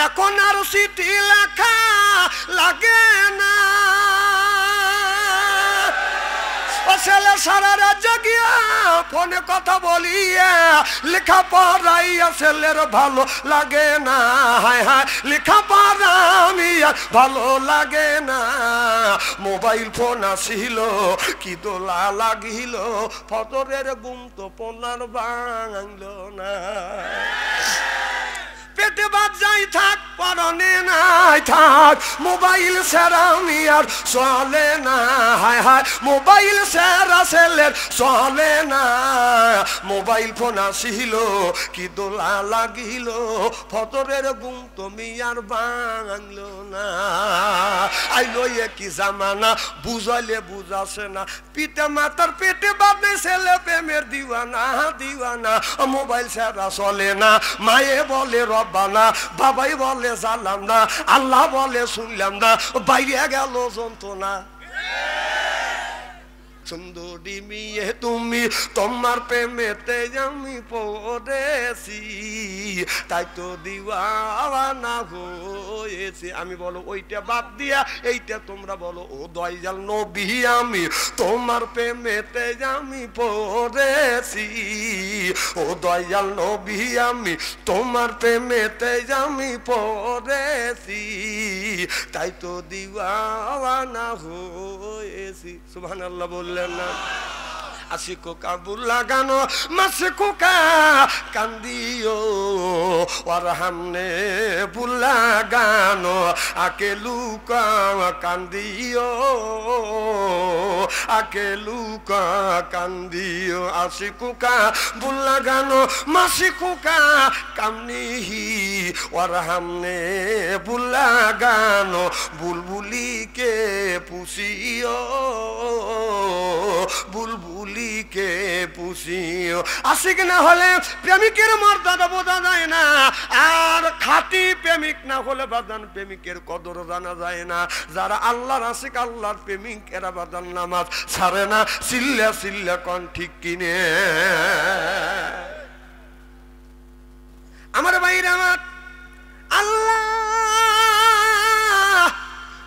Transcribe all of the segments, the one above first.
এখন আর চিঠি লেখা লাগে না ছেলে সারা রাত জাগিয়া ফোনে কথা বলিয়া লেখা পড়াইয়া ছেলের ভালো লাগে না হায় হায় লেখা পড়া আমি ভালো লাগে না মোবাইল ফোন আসিল কি দোলা লাগিল ফজরের ঘুম তো পোনার ভাঙল না পেটে বাদ যাই থাক পরনে নাই থাক মোবাইল ছাড়া আমি আর চলে না হায় হায় মোবাইল ছাড়া ছেলের চলে না মোবাইল ফোন আসিল কি দোলা লাগিল ফজরের ঘুম তুমি আর ভাঙল না আইলো কি জামানা বুঝাইলে বুঝাছে না পিতা মাতার পেটে বাদে ছেলে প্রেমের দিওয়ানা দিওয়ানা মোবাইল ছাড়া চলে না মায়ে বলে রব্বানা বাবাই বলে জানলাম না আল্লাহ বলে শুনলাম না বাইরে গেল যন্ত্রণা সুন্দরী মেয়ে তুমি তোমার প্রেমেতে আমি পড়েছি তাই তো দিওয়ানা হয়েছি আমি বলো ওইটা বাদ দিয়া এইটা তোমরা বলো ও দয়াল নবী আমি তোমার প্রেমেতে আমি পড়েছি ও দয়াল নবী আমি তোমার প্রেমেতে আমি পড়েছি তাই তো দিওয়ানা হয়েছি সুবহানাল্লাহ বললেন না আশিকো কাবুল লাগানো মাসিকো কা কান্দিও আর হামনে বুলা গানো আকে লুকা কান্দিও আকে লুকা কান্দিও আশিকো কা বুলা গানো মাসিকো কা কামনিহি আর হামনে বুলা গানো বুলবুলি কে পুষিও বুলবুলিকে পুষিও আশিক না হলে প্রেমিকের মর্যাদা বোঝা যায় না আর খাঁটি প্রেমিক না হলে বাদান প্রেমিকের কদর জানা যায় না যারা আল্লাহর আশিক আল্লাহর প্রেমিক এরা বাদান নামাজ ছাড়ে না চিল্লা চিল্লা কোন ঠিক কিনে আমার ভাইরা আমার আল্লাহ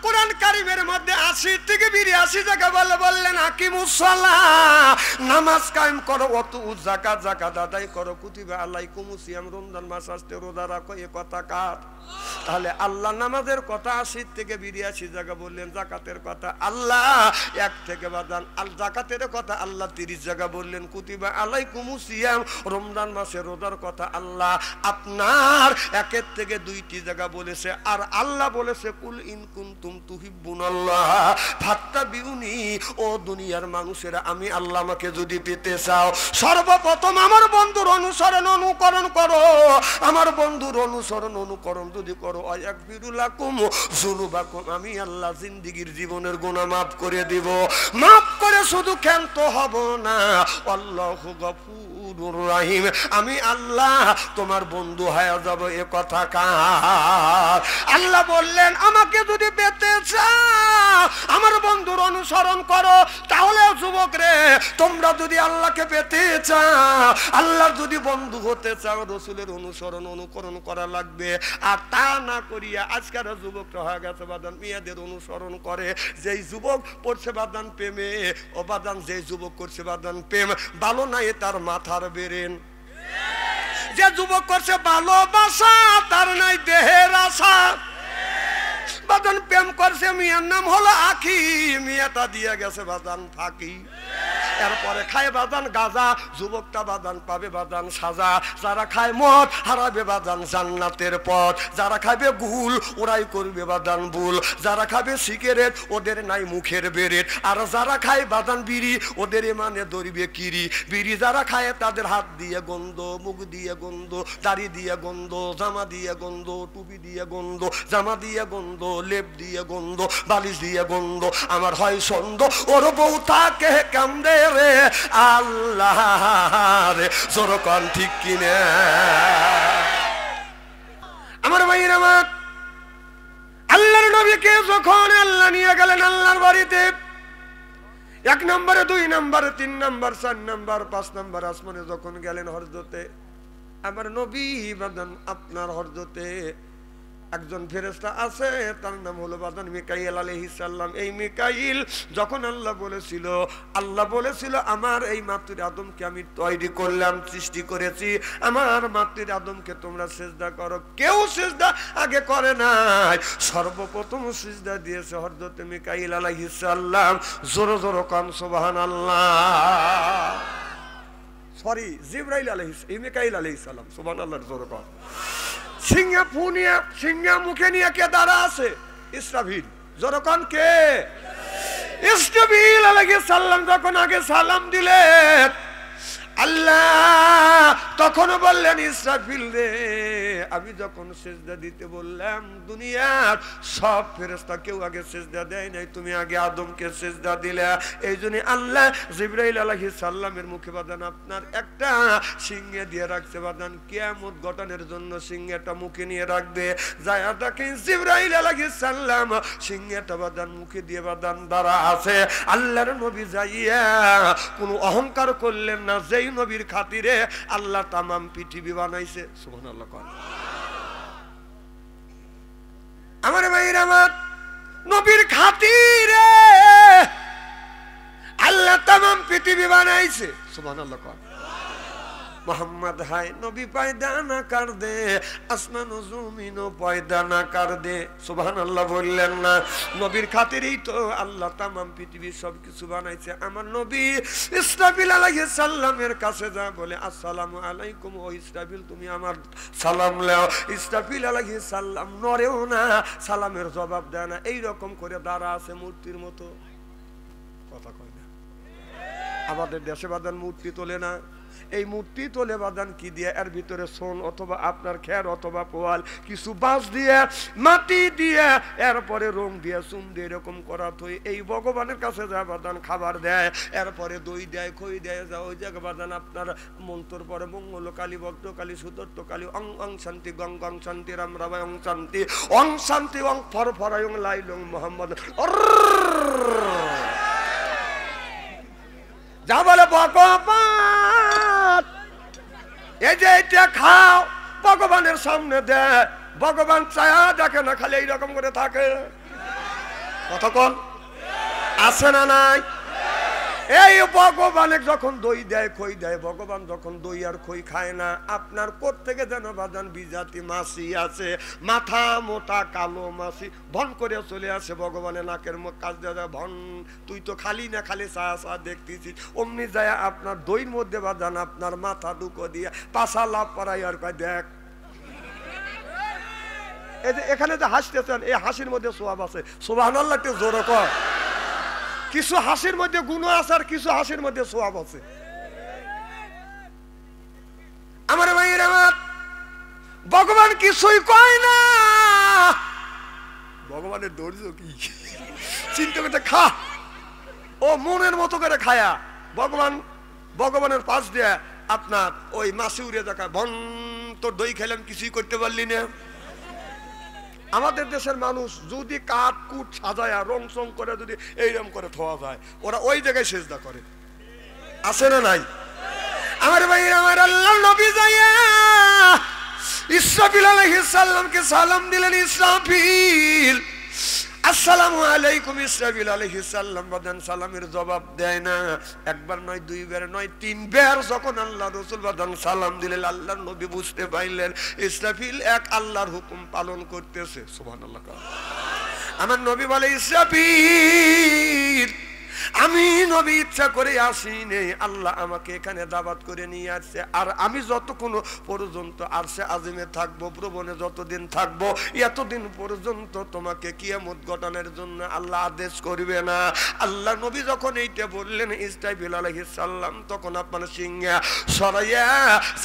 কোরআন কারিমের মধ্যে 80 থেকে 82 জায়গা বললেন আকিমুস সালাহ নামাজ কায়েম করো ওয়াতু যাকাত যাকাত আদায় করো কুতিবা আলাইকুমুস সিয়াম রমজান মাস আসতে রোজা রাখো এই কথা কার তাহলে আল্লাহ নামাজের কথা 80 থেকে 82 জায়গা বললেন যাকাতের কথা আল্লাহ 1 থেকে বাদান আল যাকাতের কথা আল্লাহ 30 জায়গা বললেন কুতিবা আলাইকুমুস সিয়াম রমজান মাসে রোজার কথা আল্লাহ আপনার 1 থেকে 2টি জায়গা বলেছে আর আল্লাহ বলেছে কুল ইন কুনতুম তুহিব্বুনাল্লাহ ফাত্তাবিউনি ও দুনিয়ার মানুষেরা আমি আল্লাহ আমাকে যদি পেতে চাও সর্বপ্রথম আমার বন্ধুর অনুসরণ অনুকরণ করো আমার বন্ধুর অনুসরণ অনুকরণ যদি করো আয়াগফিরুলাকুম যুনুবাকুম আমি আল্লাহ জিন্দেগীর জীবনের গুনাহ maaf করে দেব maaf করে শুধু ক্ষান্ত হব না আল্লাহু গফুরুর রহিম আমি আল্লাহ তোমার বন্ধু হয়ে যাব এ কথা কার আল্লাহ বললেন আমাকে যদি পেতে চাও আমার বন্ধুর অনুসরণ করো তাহলে যুবক রে তোমরা যদি আল্লাহকে পেতে চাও আল্লাহর যদি বন্ধু হতে চাও রাসূলের অনুসরণ অনুকরণ করা লাগবে আর তা না করিয়া আজকের যুবকরা হয়ে গেছে বাদান মেয়েদের অনুসরণ করে যেই যুবক পড়ছে বাদান প্রেমে ও বাদান যেই যুবক করছে বাদান প্রেম ভালো নাই তার মাথার বেরেন যে যুবক করছে ভালোবাসা তার নাই দেহের আশা বাদান প্রেম করছে মিয়ার নাম হলো আখি মিয়াটা দিয়ে গেছে বাদান ফাঁকি এরপরে খায় বাদান গাজা যুবকটা বাদান পাবে বাদান সাজা যারা খায় মদ হারাবে বাদান জান্নাতের পথ যারা খাবে গুল ওরাই করবে বাদান বুল যারা খাবে সিগারেট ওদের নাই মুখের বেরেট আর যারা খায় বাদান বিড়ি ওদের মানে ধরবে কিরি বিড়ি যারা খায় তাদের হাত দিয়ে গন্ধ মুখ দিয়ে গন্ধ দাড়ি দিয়ে গন্ধ জামা দিয়ে গন্ধ টুপি দিয়ে গন্ধ জামা দিয়ে গন্ধ লেপ দিয়ে গন্ধ বালিশ দিয়ে গন্ধ আমার হয় সন্দ ওর বউ তাকে কান্দে রে আল্লাহ রে জোরকান ঠিক কিনে আমার ভাইরা আমার আল্লাহর নবীকে যখন আল্লাহ নিয়ে গেলেন আল্লাহর বাড়িতে 1 নম্বরে 2 নম্বরে 3 নম্বর 4 নম্বর 5 নম্বর আসমানে যখন গেলেন হযরতে আমার নবী বাদান আপনার হযরতে একজন ফেরেশতা আছে, তার নাম হলো বাদান মিকাইল আলাইহিস সালাম। এই মিকাইল যখন আল্লাহ বলেছিল আমার এই মাতৃ আদমকে আমি তৈরি করলাম, সৃষ্টি করেছি, আমার মাতৃ আদমকে তোমরা সিজদা করো, কেউ সিজদা আগে করে নাই। সর্বপ্রথম সিজদা দিয়েছে হযরত মিকাইল আলাইহিস সালাম। জোরে জোরে কান সুবহানাল্লাহ। সরি, জিবরাইল আলাইহিস, মিকাইল আলাইহিস সালাম। সুবহানাল্লাহ, জোরে কান। সিংহা মুখে নিয়ে কে দাঁড়া আছে? ইসরাফিল। যখন কে? ইসরাফিল আলাইহিস সালাম যখন আগে সালাম দিলেন, আল্লাহ তখন বললেন, ইসরাফিল রে, আমি যখন সিজদা দিতে বললাম, দুনিয়ার সব ফেরেশতা কেউ আগে সিজদা দেয় নাই, তুমি আগে আদমকে সিজদা দিলে। এই জন্য আল্লাহ জিবরাইল আলাইহিস সালামের মুখে বাদান আপনার একটা সিংহে দিয়ে রাখছে বাদান, কিয়ামত ঘটানোর জন্য সিংহেটা মুখে নিয়ে রাখবে। যায় দেখে জিবরাইল আলাইহিস সালাম সিংহেটা বাদান মুখে দিয়ে বাদান দাঁড়া আছে। আল্লাহর নবী যাইয়া কোনো অহংকার করলেন না, যেই নবীর খাতিরে আল্লাহ তামাম পৃথিবী বানাইছে। সুবহানাল্লাহ। আমার ভাইরা, আমার নবীর খাতিরে আল্লাহ তামাম পৃথিবী বানাইছে। সুবহানাল্লাহ। মোহাম্মদ হায় নবী পয়দা না কর দে, আসমান ও জমিন পয়দা না কর দে। সুবহানাল্লাহ বললেন না? নবীর খাতিরেই তো আল্লাহ তামাম পৃথিবী সবকিছু বানাইছে। আমার নবী ইসরাফিল আলাইহিস সালামের কাছে যা বলে, আসসালামু আলাইকুম, ও ইসরাফিল তুমি আমার সালাম লাও। ইসরাফিল আলাইহিস সালাম নড়েও না, সালামের জবাব দেয় না, এইরকম করে দাঁড়া আছে মূর্তির মতো। কথা কয় না? আমাদের দেশে বাদান মূর্তি তোলে না, এই মূর্তি তোলে বাদান কি দিয়ে? এর ভিতরে সোন অথবা আপনার খের অথবা পোয়াল, কিছু বাঁশ দিয়ে, মাটি দিয়ে, এরপরে রং দিয়ে, চুন দিয়ে এরকম করা থই। এই ভগবানের কাছে যা বাদান খাবার দেয়, এরপরে দই দেয়, খই দেয়, যা ওই জায়গা বাদান আপনার মন্ত্র পরে মঙ্গল কালী, ভক্ত কালী, সুদত্ত কালী, অং অং শান্তি, গং গং শান্তি, রাম রামায় অং শান্তি, অং শান্তি, অং ফর ফরায় অং লাইলং মোহাম্মদ। যা বলে ভগবান, এই যে এটা খাও, ভগবানের সামনে দেয়, ভগবান ছায়া দেখে না, খালি এইরকম করে থাকে। কতক্ষণ আছে না নাই? এই ভগবানের যখন দই দেয়, খই দেয়, ভগবান যখন দই আর খই খায় না, আপনার কোত্থেকে যেন বাদান বিজাতি মাছি আছে, মাথা মোটা কালো মাছি ভন করে চলে আসে ভগবানের নাকের মুখ কাজ দেওয়া, ভন তুই তো খালি না খালি চা চা দেখতেছিস। অমনি যায় আপনার দইয়ের মধ্যে বাদান আপনার মাথা দুকো দিয়ে পাশা লাভ পড়াই আর কয়, দেখ এই যে এখানে যে হাসতেছেন, এই হাসির মধ্যে সোয়াব আছে। সুবহানাল্লাহ, একটু জোরে কর। কিছু হাসির মধ্যে গুণ আছে আর কিছু হাসির মধ্যে সোয়াব আছে। আমার ভাইয়ের, আমার ভগবান কিছুই কয় না, ভগবানের ধৈর্য কি চিন্তা করতে, খা, ও মনের মতো করে খায়া। ভগবানের পাশ দিয়ে আপনার ওই মাছি উড়ে দেখা, বন তোর দই খেলাম, কিছুই করতে পারলি না। আমাদের দেশের মানুষ যদি কাঠ কুট সাজায় রং চং করে যদি এইরকম করে থোয়া যায়, ওরা ওই জায়গায় সেজদা করে। আছে না নাই? আমার ভাই, আমার আল্লাহ নবী যাইয়া ইসরাফিল আলাইহিস সালামকে সালাম দিলেন। ইসরাফিল আসসালামু আলাইকুম। ইসরাফিল আলাইহিস সালাম বাদান সালামের জবাব দেয় না। একবার নয়, দুইবার নয়, তিনবার যখন আল্লাহ রাসূল বাদান সালাম দিলেন, আল্লাহর নবী বুঝতে পারলেন ইসরাফিল এক আল্লাহর হুকুম পালন করতেছে। সুবহানাল্লাহ। আমার নবী বলে, ইসরাফিল আমি নবী ইচ্ছা করে আসিনি, আল্লাহ আমাকে এখানে দাওয়াত করে নিয়ে আসছে। আর আমি যতক্ষণ পর্যন্ত আরশে আজিমে থাকবো, প্রবণে যতদিন থাকবো, এতদিন পর্যন্ত তোমাকে কিয়ামত ঘটানোর জন্য আল্লাহ আদেশ করবে না। আল্লাহ নবী যখন এইটা বললেন ইসরাফিল আলাইহিস সালাম, তখন আপনার সিংহা সরাইয়া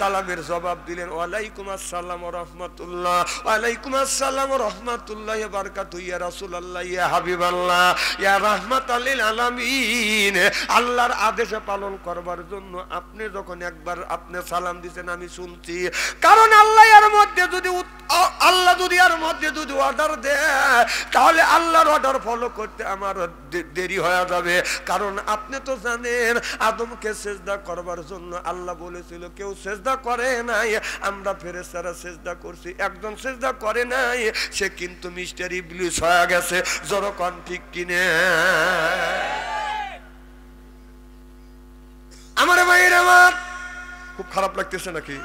সালামের জবাব দিলেন, ওয়ালাইকুম আসসালাম ওয়া রাহমাতুল্লাহ, ওয়ালাইকুম আসসালাম ওয়া রাহমাতুল্লাহি ওয়া বারাকাতুহু, ইয়া রাসূলুল্লাহ, ইয়া হাবিবাল্লাহ, ইয়া রাহমাতাল লিল আলামিন। আল্লাহর আদেশ পালন করবার জন্য আপনি যখন একবার আপনি সালাম দিয়েছেন আমি শুনছি, কারণ আল্লাহ এর মধ্যে যদি আল্লাহ দুনিয়ার মধ্যে যদি অর্ডার দেয় তাহলে আল্লাহর অর্ডার ফলো করতে আমার দেরি হয়ে যাবে। কারণ আপনি তো জানেন আদমকে সিজদা করবার জন্য আল্লাহ বলেছিল, কেউ সিজদা করে নাই, আমরা ফেরেশতারা সিজদা করছি, একজন সিজদা করে নাই, সে কিন্তু মিস্টার ইবলিস হয়ে গেছে। যখন ঠিক কিনে আমার ভাইয়ের আমার খুব খারাপ লাগতেছে নাকি?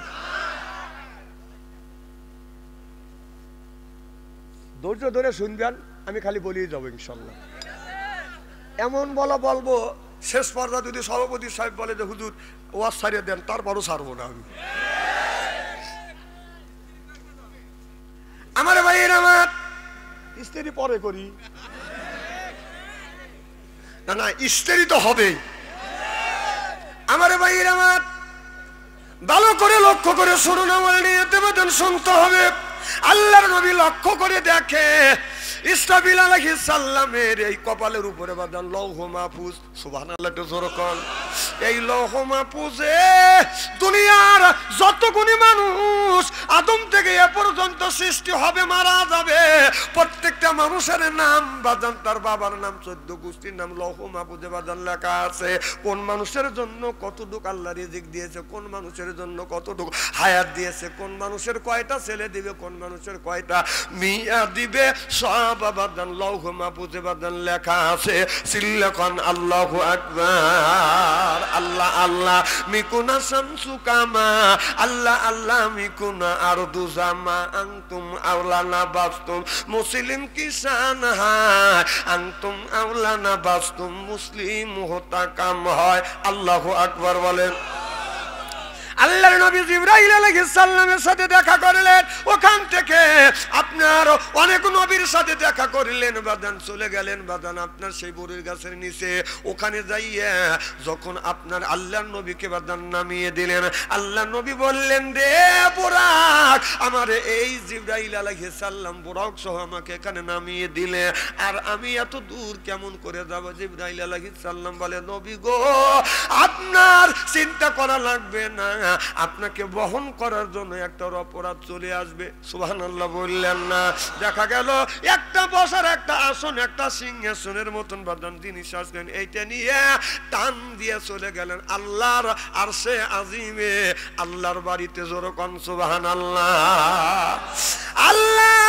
ধৈর্য ধরে শুনবেন, আমি খালি বলেই যাবো ইনশাল্লাহ। এমন বলবো শেষ পর্যায়ে যদি সভাপতি সাহেব বলে যে হুজুর ওয়াজ ছাড়িয়ে দেন, তারপরও ছাড়বো না আমি। আমার ভাইয়ের আমার স্ত্রী পরে করি না, না স্ত্রী তো হবেই। আমার ভাইয়ের আমার ভালো করে লক্ষ্য করে শুনুন, আমার নিয়তে বেতন শুনতে হবে। আল্লাহর নবী লক্ষ্য করে দেখে ইসরাফিল আলাইহিস সালামের এই কপালের উপরে বাঁধান লৌহ মাহফুজ। সুবহানাল্লাহ, একটু জোরে কোন। এই লৌহ মাহফুজে দুনিয়ার যতগুলি মানুষ আদম থেকে এ পর্যন্ত সৃষ্টি হবে, মারা যাবে, প্রত্যেকটা মানুষের নাম বাঁধান, তার বাবার নাম, 14 গোষ্ঠীর নাম লৌহ মাহফুজে বাঁধান লেখা আছে। কোন মানুষের জন্য কতটুকু আল্লাহ রিজিক দিয়েছে, কোন মানুষের জন্য কতটুকু হায়াত দিয়েছে, কোন মানুষের কয়টা ছেলে দিবে, কোন মানুষের কয়টা মিয়া দিবে, সব বাবাদান লৌহ মাহফুজে বাদান লেখা আছে। সিল্লাকান আল্লাহু আকবার। আল্লাহ আল্লাহ মিকুনা শামসু কামা, আল্লাহ আল্লাহ মিকুনা আরদু জামা, আনতুম আওলানা বাস্তুম মুসলিম কিসান হায়, আনতুম আওলানা বাস্তুম মুসলিম হতা কাম হয়। আল্লাহু আকবার বলেন। আল্লাহর নবী জিবরাইল আলাইহিস সালামের সাথে দেখা করলেন, ওখান থেকে আপনার অনেক নবীর সাথে দেখা করলেন, বাদান চলে গেলেন বাদান আপনার সেই বড়ির গাছের নিচে। ওখানে যাইয়া যখন আপনার আল্লাহর নবীকে বাদান নামিয়ে দিলেন, আল্লাহর নবী বললেন, রে বুরাক, আমার এই জিবরাইল আলাইহিস সালাম বুরাক সহ আমাকে এখানে নামিয়ে দিলে, আর আমি এত দূর কেমন করে যাব? জিবরাইল আলাইহিস সালাম বলে, নবী গো, আপনার চিন্তা করা লাগবে না, আপনাকে বহন করার জন্য একটা অপরাধ চলে আসবে। সুবহানাল্লাহ বললেন না? দেখা গেল একটা বসার একটা আসন, একটা সিংহাসনের মতন বাদান জিনিস আসলেন, এইটা নিয়ে টান দিয়ে চলে গেলেন আল্লাহর আরশে আজিমে, আল্লাহর বাড়িতে। জোরে কোন সুবহানাল্লাহ। আল্লাহ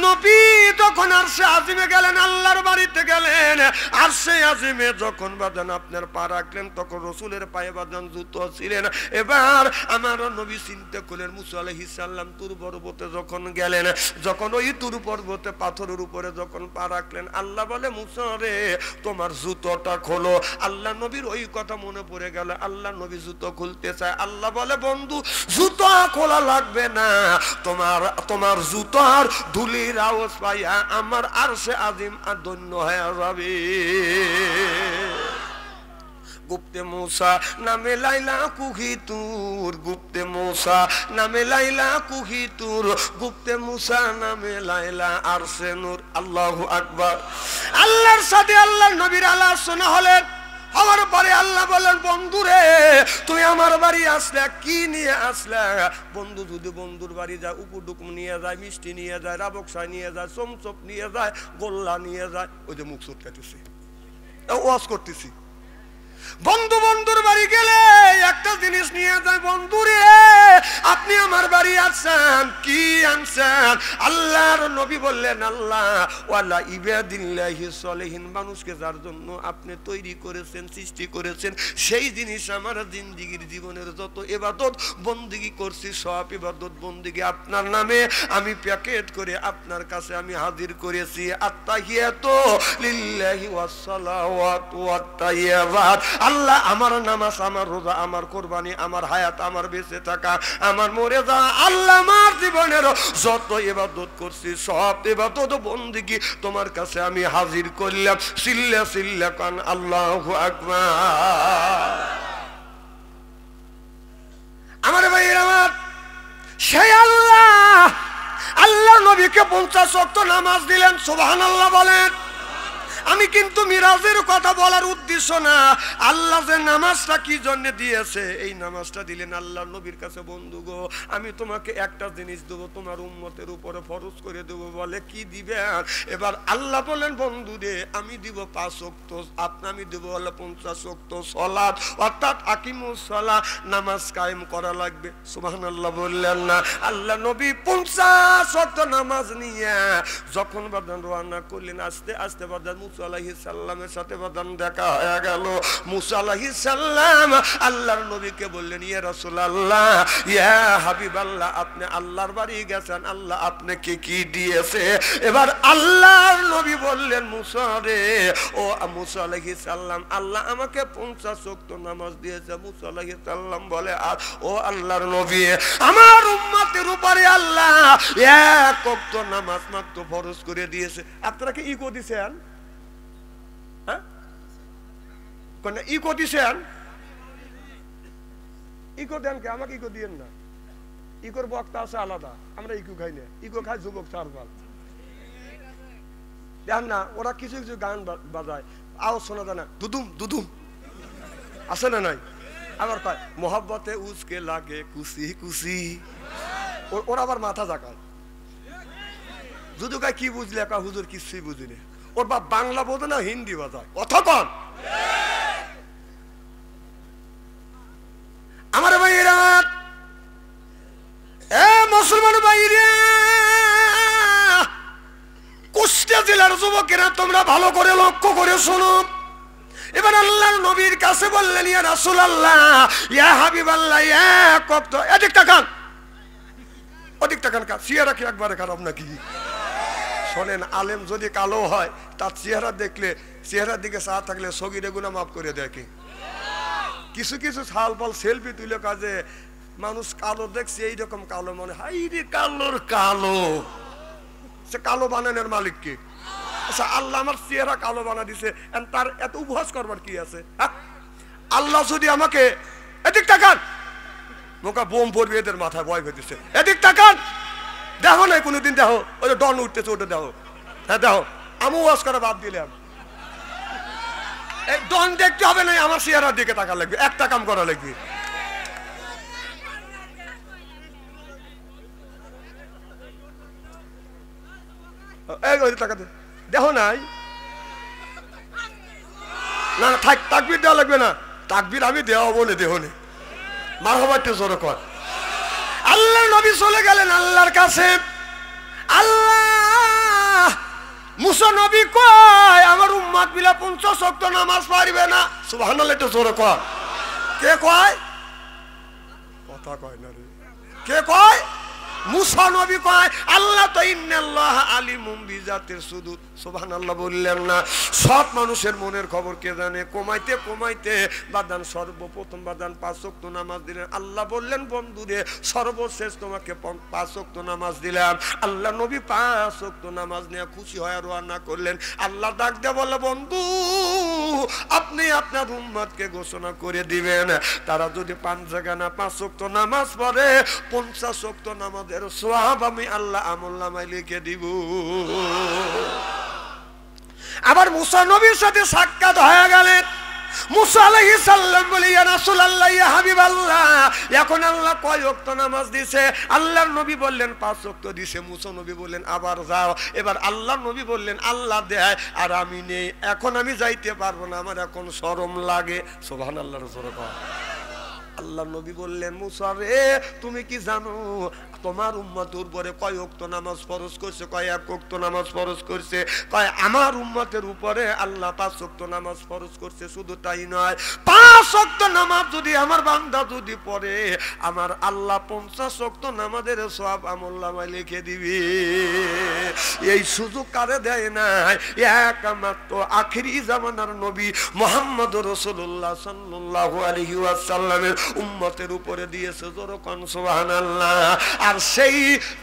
নবী যখন আরশে আজিমে গেলেন, আল্লাহর বাড়িতে গেলেন, আরশে আজিমে যখন বাদান আপনার পা রাখলেন, তখন রাসূলের পায়ে বাদান জুতো ছিলেন। এবার আমার নবী চিন্তা করলেন, মুসা আলাইহিস সালাম তুর পর্বতে যখন গেলেন, যখন ওই তুর পর্বতে পাথরের উপরে যখন পা রাখলেন, আল্লাহ বলে, মুসা রে, তোমার জুতোটা খোলো। আল্লাহ নবীর ওই কথা মনে পড়ে গেল, আল্লাহ নবী জুতো খুলতে চায়। আল্লাহ বলে, বন্ধু, জুতো খোলা লাগবে না, তোমার জুতোর ধুলির আওয়াজ পাইয়া আমার আরশে আজিম ধন্য হয়ে যাবে। গুপ্তে মূসা নামে লাইলা কুহি তুর, গুপ্তে মূসা নামে লাইলা কুহি তুর, গুপ্তে মূসা নামে লাইলা আরশে নূর। আল্লাহু আকবার। আল্লাহর সাথে আল্লাহর নবীর আলোচনা হলেন, আমার পরে আল্লাহ বলেন, বন্ধু রে, তুই আমার বাড়ি আসলে কি নিয়ে আসলে? বন্ধু যদি বন্ধুর বাড়ি যায়, উপডুক নিয়ে যায়, মিষ্টি নিয়ে যায়, রাবকসা নিয়ে যায়, চমচপ নিয়ে যায়, গোল্লা নিয়ে যায়, ওই যে মুখ চুট কাটতেছি, ওয়াজ করতেছি। বন্ধু বন্ধুর বাড়ি গেলে একটা জিনিস নিয়ে যায়, বন্ধু রে, আপনি আমার বাড়ি আসছেন, কি আনছেন? আল্লাহর নবী বললেন, আল্লাহ ওয়ালা ইবাদিল্লাহি সলিহিন, মানুষকে যার জন্য আপনি তৈরি করেছেন, সৃষ্টি করেছেন, সেই জিনিস আমার জিন্দেগীর জীবনের যত ইবাদত বন্দেগী করছি, সব ইবাদত বন্দেগী আপনার নামে আমি প্যাকেট করে আপনার কাছে আমি হাজির করেছি। আত্তাহিয়াতু লিল্লাহি ওয়াস সালাওয়াতু ওয়াত তাইয়্যিবাত। আল্লাহ আমার নামাজ, আমার রোজা, আমার কুরবানি, আমার হায়াত, আমার বেঁচে থাকা, আমার মরে যাওয়া, আল্লাহ আমার জীবনের যত ইবাদত করছি, সব ইবাদত বন্দেগী তোমার কাছে আমি হাজির করলাম। সিল্লা সিল্লা কান আল্লাহু আকবার। আমার ভাইয়ের আমার, সেই আল্লাহ নবীকে 50 ওয়াক্ত নামাজ দিলেন। সুবহানাল্লাহ বলেন। আমি কিন্তু মিরাজের কথা বলার উদ্দেশ্য না, আল্লাহ যে নামাজটা কি জন্য দিয়েছে, এই নামাজটা দিলেন আল্লাহর নবীর কাছে। বন্ধু গো, আমি তোমাকে একটা জিনিস দেবো, তোমার উম্মতের উপরে ফরজ করে দেবো। বলে কি দিবেন? এবার আল্লাহ বলেন বন্ধু রে, আমি দিব 5 ওয়াক্ত, আমি দেব হলো 50 ওয়াক্ত সালাত, অর্থাৎ আকিমুস সালাহ, নামাজ কায়েম করা লাগবে। সুবহানাল্লাহ বললেন না? আল্লাহ নবী 50 ওয়াক্ত নামাজ নিয়ে যখন বাদান রওনা করলেন, আস্তে আস্তে বাদান মুসা আলাইহিস সালামের সাথে বাদান দেখা হয়ে গেল। মুসা আলাইহিস সালাম আল্লাহর নবীকে বললেন, ইয়া রাসূলুল্লাহ, ইয়া হাবিবাল্লাহ, আপনি আল্লাহর বাড়ি গেছেন, আল্লাহ আপনাকে কি দিয়েছে? এবার আল্লাহর নবী বললেন, মুসা রে, ও মুসা আলাইহিস সালাম, আল্লাহ আমাকে 50 ওয়াক্ত নামাজ দিয়েছে। মুসা আলাইহিস সালাম বলে, আর ও আল্লাহর নবী, আমার উম্মতের উপরে আল্লাহ 1 ওয়াক্ত নামাজ মাত্র ফরজ করে দিয়েছে। আপনারা কি ইকো দিছেন? হ্যাঁ, কোন ইকো দিছেন? ইকো দেন কে? আমাকে ইকো দিয়েন না। ইকোর বক্তা আছে আলাদা, আমরা ইকো খাই না। ইকো খাই যুবক চারবার। দেন না, ওরা কিছু কিছু গান বাজায়, আওয়াজ শোনা যায় না, দুদুম দুদুম আছে না নাই? আবার কয় মোহাব্বতে উসকে লাগে কুসি কুসি, ওরা আবার মাথা জাকায়। যদি কয় কি বুঝলে, কয় হুজুর কিছুই বুঝিনি। ওর বাপ বাংলা বোঝে না, হিন্দি বাজায়। কথা কন আমার ভাইরা, এ মুসলমান ভাইরা, কুষ্টিয়া জেলার যুবকেরা তোমরা ভালো করে লক্ষ্য করে শোনো। এবার আল্লাহর নবীর কাছে বললেন, ইয়া রাসূলুল্লাহ, ইয়া হাবিবাল্লাহ, ইয়া কত এদিক তাকান, ওদিক তাকান। চেহারা কি একবারে খারাপ নাকি? শোনেন, আলেম যদি কালো হয়, তার চেহারা দেখলে, চেহারার দিকে চা থাকলে সগীরে গুনাহ মাফ করে দেখে। কিছু কিছু ছাল পাল সেলফি তুলে কাজে মানুষ কালো দেখছে, এইরকম কালো মনে হাই রে কালোর কালো। সে কালো বানানোর মালিক কে? আচ্ছা, আল্লাহ আমার চেহারা কালো বানা দিছে, তার এত উপহাস করবার কি আছে? আল্লাহ যদি আমাকে, এদিক তাকান, মোকা বোম পড়বে এদের মাথায়, ভয় পেতেছে। এদিক তাকান, দেখো না কোনোদিন, দেখো ওই ডন উঠতেছে, ওটা দেখো। হ্যাঁ দেখো, আমি ওয়াজ করা বাদ দিলাম। এই ডন দেখতে হবে না, আমার চেহারার দিকে তাকা লাগবে, একটা কাম করা লাগবে। দেখো নাই না, থাক, তাকবীর দেওয়া লাগবে না। তাকবীর আমি দেওয়া বলে দেহ নে, মারহাবা জোর কর। আল্লাহ নবী চলে গেলেন আল্লাহর কাছে। আল্লাহ, মুসা নবী কয় আমার উম্মত মিলা 50 ওয়াক্ত নামাজ পারবে না। সুবহানাল্লাহ, একটু জোরে কর। কে কয়? কথা কয় না রে। কে কয়? মুসা নবী কয় আল্লাহ তো ইন্নাল্লাহা আলিমুম বিজাতির সুদূর। সুবহানাল্লাহ বললেন না? সব মানুষের মনের খবর কে জানে। কমাইতে কমাইতে বাদান সর্বপ্রথম বাদান 5 ওয়াক্ত নামাজ দিলেন। আল্লাহ বললেন বন্ধুরে, সর্বশেষ তোমাকে 5 ওয়াক্ত নামাজ দিলাম। আল্লাহ নবী 5 ওয়াক্ত নামাজ নিয়ে খুশি হয়ে রওনা করলেন। আল্লাহ ডাক দিয়ে বলে, বন্ধু আপনি আপনার উম্মতকে ঘোষণা করে দিবেন, তারা যদি 5 জায়গা না 5 ওয়াক্ত নামাজ পড়ে, 50 ওয়াক্ত নামাজের সওয়াব আমি আল্লাহ আমলনামায় লিখে দিব। আবার মুসা নবীর সাথে সাক্ষাৎ হয়ে গেলেন। মুসা আলাইহিস সালাম বলে, ইয়া রাসূলুল্লাহ, ইয়া হাবিবাল্লাহ, এখন আল্লাহ কয় ওয়াক্ত নামাজ দিয়েছে? আল্লাহর নবী বললেন 5 ওয়াক্ত দিয়েছে। মুসা নবী বললেন আবার যাও। এবার আল্লাহর নবী বললেন আল্লাহ দেয় আর আমি নেই, এখন আমি যাইতে পারবো না, আমার এখন শরম লাগে। সুবহানাল্লাহ। রাসূল আল্লাহ নবী বললেন, মুসা রে, তুমি কি জানো তোমার উম্মতের উপরে কয় ওয়াক্ত নামাজ ফরজ করছে? কয় 1 ওয়াক্ত নামাজ ফরজ করছে। কয় আমার উম্মতের উপরে আল্লাহ 5 ওয়াক্ত নামাজ ফরজ করছে। শুধু তাই নয়, 5 ওয়াক্ত নামাজ যদি আমার বান্দা যদি পড়ে, আমার আল্লাহ 50 ওয়াক্ত নামাজের সওয়াব আমলনামায় লিখে দিবে। এই সুযোগ কারে দেয় নাই? একমাত্র আখিরি জামানার নবী মুহাম্মদ রাসূলুল্লাহ সাল্লাল্লাহু আলাইহি ওয়াসাল্লামের উম্মতের উপরে দিয়েছে। যেরকম সুবহানাল্লাহ। আর সেই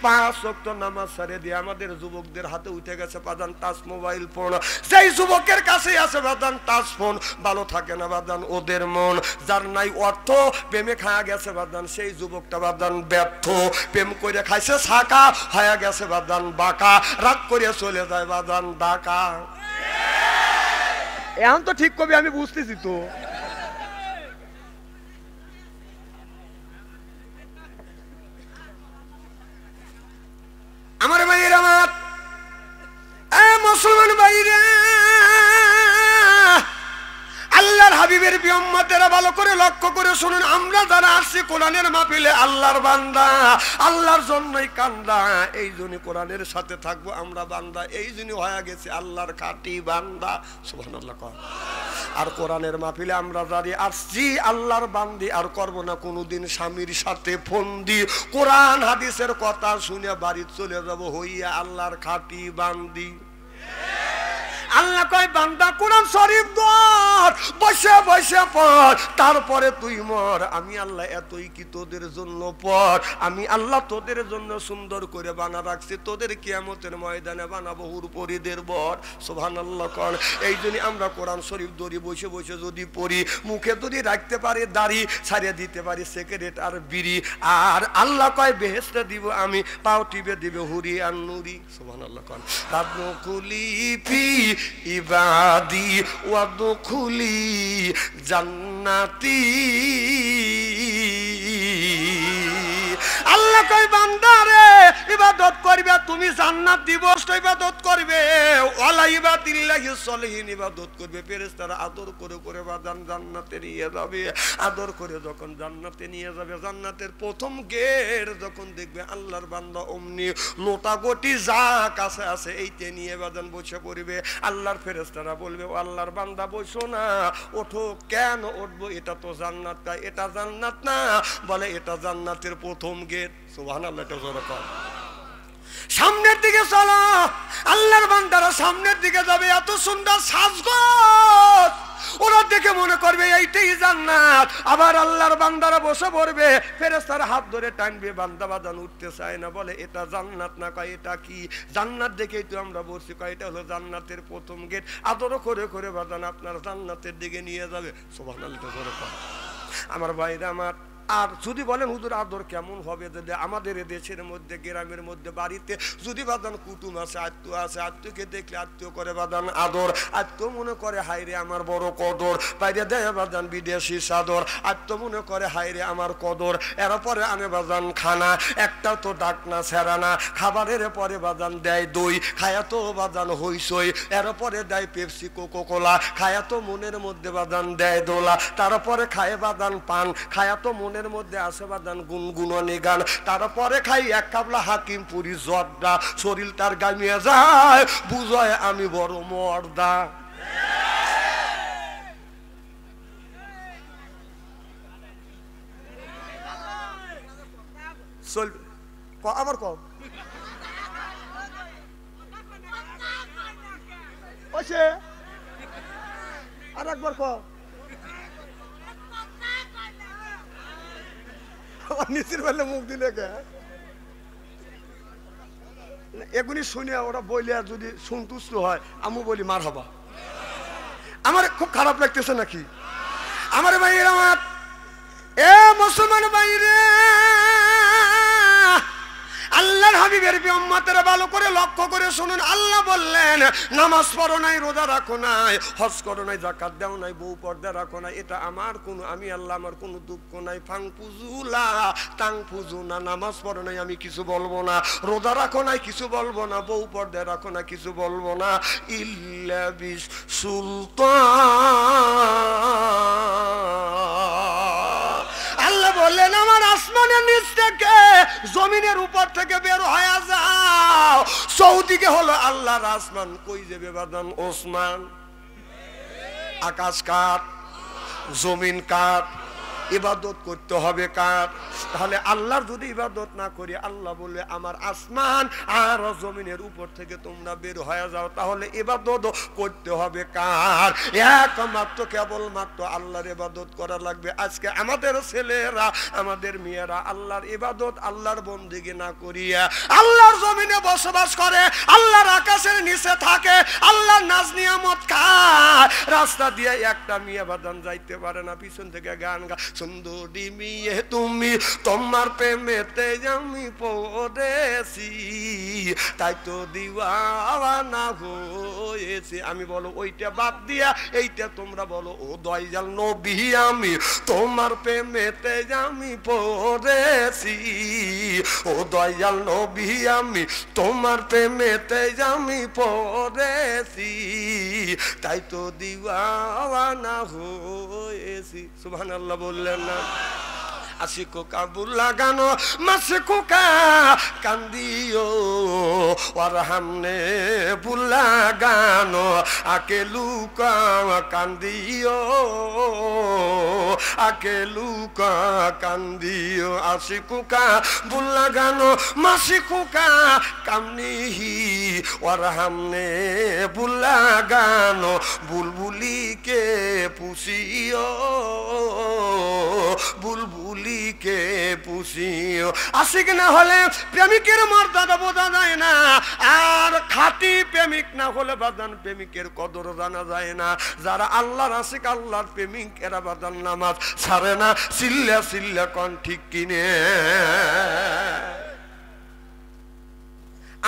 5 ওয়াক্ত নামাজ ছেড়ে দিয়ে আমাদের যুবকদের হাতে উঠে গেছে বাদান টাচ মোবাইল ফোন। সেই যুবকের কাছে আছে বাদান টাচ ফোন, ভালো থাকে না বাদান ওদের মন। যার নাই অর্থ, প্রেমে খায়া গেছে বাদান, সেই যুবকটা বাদান ব্যর্থ। প্রেম করে খাইছে ছাকা, হয়ে গেছে বাদান বাঁকা, রাগ করে চলে যায় বাদান ঢাকা। এখন তো ঠিক কবি, আমি বুঝতেছি তো। আমার ভাইয়ের, আমার মুসলমান ভাইরা, আল্লাহর হাবিবের উম্মতেরা ভালো করে লক্ষ্য করে শুনুন। আমরা যারা আসছি কোরআনের মাহফিলে, আল্লাহর বান্দা, আল্লাহর জন্যই কান্দা, এই জন্য কোরআনের সাথে থাকবো আমরা বান্দা, এই জন্য হয়ে গেছে আল্লাহর খাঁটি বান্দা। সুবহানাল্লাহ। আর কোরআনের মাহফিলে আমরা যারা আসছি আল্লাহর বান্দি, আর করবো না কোনোদিন স্বামীর সাথে ফন্দি। কোরআন হাদিসের কথা শুনে বাড়ি চলে যাবো হইয়া আল্লাহর খাঁটি বান্দি। আল্লাহ কয় বান্দা কোরআন শরীফ ধর, বসে বসে পড়, তারপরে তুই মর। আমি আল্লাহ এতই কি তোদের জন্য পড়, আমি আল্লাহ তোদের জন্য সুন্দর করে বানা রাখছি, তোদের কিয়ামতের ময়দানে বানাবো হুরপরিদের বর। সুবহানাল্লাহ কর। এই জন্য আমরা কোরআন শরীফ ধরি, বসে বসে যদি পড়ি, মুখে যদি রাখতে পারি দাড়ি, ছাড়িয়ে দিতে পারি সিগারেট আর বিড়ি, আর আল্লাহ কয় বেহেশতে দিব আমি, পাও টিপে দিবে হুরি আর নুরি। সুবহানাল্লাহ কর। তাদখুলি ফি ইবাদি ওয়াদখুলি জান্নাতি। আল্লাহ কয় বান্দারে ইবাদত করবে তুমি, জান্নাত দিব, ইবাদত করবে, ওয়ালা ইবাদিল্লাহি সলিহিন, ইবাদত করবে, ফেরেশতারা আদর করে করে বাদান জান্নাতে নিয়ে যাবে। আদর করে যখন জান্নাতে নিয়ে যাবে, জান্নাতের প্রথম গেট যখন দেখবে আল্লাহর বান্দা, অমনি লোটাগটি যা কাছে আছে এইতে নিয়ে বাদান বসে পড়বে। আল্লাহর ফেরেশতারা বলবে, ও আল্লাহর বান্দা বসো না, ওঠো। কেন উঠবো? এটা তো জান্নাত। এটা জান্নাত না, বলে এটা জান্নাতের প্রথম গেট। সুবহানাল্লাহ। সামনের দিকে চলো। আল্লাহর বান্দারা সামনের দিকে যাবে, এত সুন্দর সাজগোজ, ওরা দেখে মনে করবে এইটাই জান্নাত। আবার আল্লাহর বান্দারা বসে পড়বে, ফেরেশতারা হাত ধরে টানবে, বান্দা বাদান উঠতে চায় না, বলে এটা জান্নাত না। কয় এটা কি? জান্নাত দেখেই তো আমরা বসছি। কয় এটা হলো জান্নাতের প্রথম গেট। আদর করে করে বাদান আপনার জান্নাতের দিকে নিয়ে যাবে। সুবহানাল্লাহ। আমার ভাইরা আমার, আর যদি বলেন হুজুর আদর কেমন হবে, যদি আমাদের দেশের মধ্যে, গ্রামের মধ্যে, বাড়িতে যদি বাদান কুটুম আছে, আত্মীয় আছে, আত্মীয়কে দেখলে আত্মীয় করে বাদান আদর, আত্মীয় মনে করে হাইরে আমার বড় কদর, বাইরে দেয় বাদান বিদেশি সাদর, আত্মীয় মনে করে হাইরে আমার কদর। এরপরে আনে বাদান খানা, একটা তো ডাক না ছেড়া না, খাবারের পরে বাদান দেয় দই, খায়া তো বাদান হইসই, এরপরে দেয় পেপসি কোকো কোলা, খায়া তো মনের মধ্যে বাদান দেয় দোলা, তারপরে খায় বাদান পান, খায়া তো মনের মধ্যে আসে বাদান গুনগুননি গান, তারপরে খাই এক কাবলা হাকিমপুরি জর্দা, শরীর তার গামিয়ে যায়, বুঝয় আমি বড় মর্দা। চলবে আবার কম আর একবার কম নিচের বেলা মুখ দিলে এগুলি শুনে ওরা বলিয়া যদি সন্তুষ্ট হয়, আমি বলি মার হবা। আমার খুব খারাপ লাগতেছে নাকি? আমার ভাইয়ের, আমার এ মুসলমান ভাইরে, আল্লাহর হাবিবের উম্মতেরা ভালো করে লক্ষ্য করে শুনুন। আল্লাহ বললেন নামাজ পড়ো নাই, রোজা রাখো নাই, হজ করো নাই, যাকাত দাও নাই, বউ পর্দা রাখো নাই, এটা আমার কোনো, আমি আল্লাহ আমার কোনো দুঃখ নাই। ফাং পুজুলা তাং পুজু না, নামাজ পড়ো নাই আমি কিছু বলবো না, রোজা রাখো নাই কিছু বলবো না, বউ পর্দা রাখো না কিছু বলবো না। ইল্লা বিস সুলতান, আল্লাহ বললেন আমার আসমানের নিচ থেকে, জমিনের উপর থেকে বের হয়ে যাও। চৌদিকে হলো আল্লাহর আসমান, কই যাবে বাদান ওসমান? আকাশ কার? জমিন কার? ইবাদত করতে হবে কার? তাহলে আল্লাহর যদি ইবাদত না করি, আল্লাহ বলে আমার আসমান আর জমিনের উপর থেকে তোমরা বের হয়ে যাও, তাহলে ইবাদত করতে হবে কার? একমাত্র কেবলমাত্র আল্লাহর ইবাদত করা লাগবে। আজকে আমাদের ছেলেরা, আমাদের মেয়েরা আল্লাহর ইবাদত, আল্লাহর বন্দেগী না করিয়া আল্লাহর জমিনে বসবাস করে, আল্লাহর আকাশের নিচে থাকে, আল্লাহর নাজ নিয়ামত খায়। রাস্তা দিয়ে একটা মেয়ে বাদান যাইতে পারে না, পিছন থেকে গান গা সুন্দরী মেয়ে তুমি, তোমার প্রেমেতে আমি পড়েছি, তাই তো দিওয়ানা হয়েছে। আমি বলো ওইটা বাদ দিয়া এইটা তোমরা বলো, ও দয়াল নবী আমি তোমার প্রেমেতে আমি পড়েছি, ও দয়াল নবী আমি তোমার প্রেমেতে আমি পড়েছি, তাই তো দিওয়ানা হয়েছি। সুবহানাল্লাহ বললেন না? আশিকো কাবুল লাগানো মাসিকো কা কান্দিও আর হামনে বুলা গানো আকে লুকা কান্দিও, আকে লুকা কান্দিও। আশিকো কা বুলা গানো মাসিকো কা কামনিহি আর হামনে বুলা গানো বুলবুলি কে পুষিও, বুলবুলিকে পুষিও। আশিক না হলে প্রেমিকের মর্যাদা বোঝা যায় না, আর খাঁটি প্রেমিক না হলে বাদান প্রেমিকের কদর জানা যায় না। যারা আল্লাহর আশিক আল্লাহর প্রেমিক এরা বাদান নামাজ ছাড়ে না। চিল্লা চিল্লা কোন ঠিক কিনে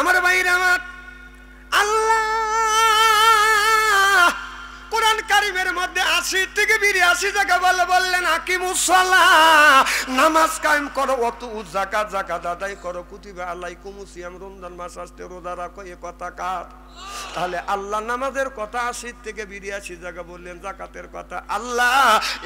আমার ভাইরা আমার, আল্লাহ কোরআন কারিমের মধ্যে 80 থেকে 82 জায়গা বললেন আকিমুস সালাহ, নামাজ কায়েম করো, ওয়াতু যাকাত যাকাত আদায় করো, কুতিবা আলাইকুমুস সিয়াম, রমজান মাস আসতে রোজা রাখো। এ কথা কার? তাহলে আল্লাহ নামাজের কথা 80 থেকে 82 জায়গা বললেন, যাকাতের কথা আল্লাহ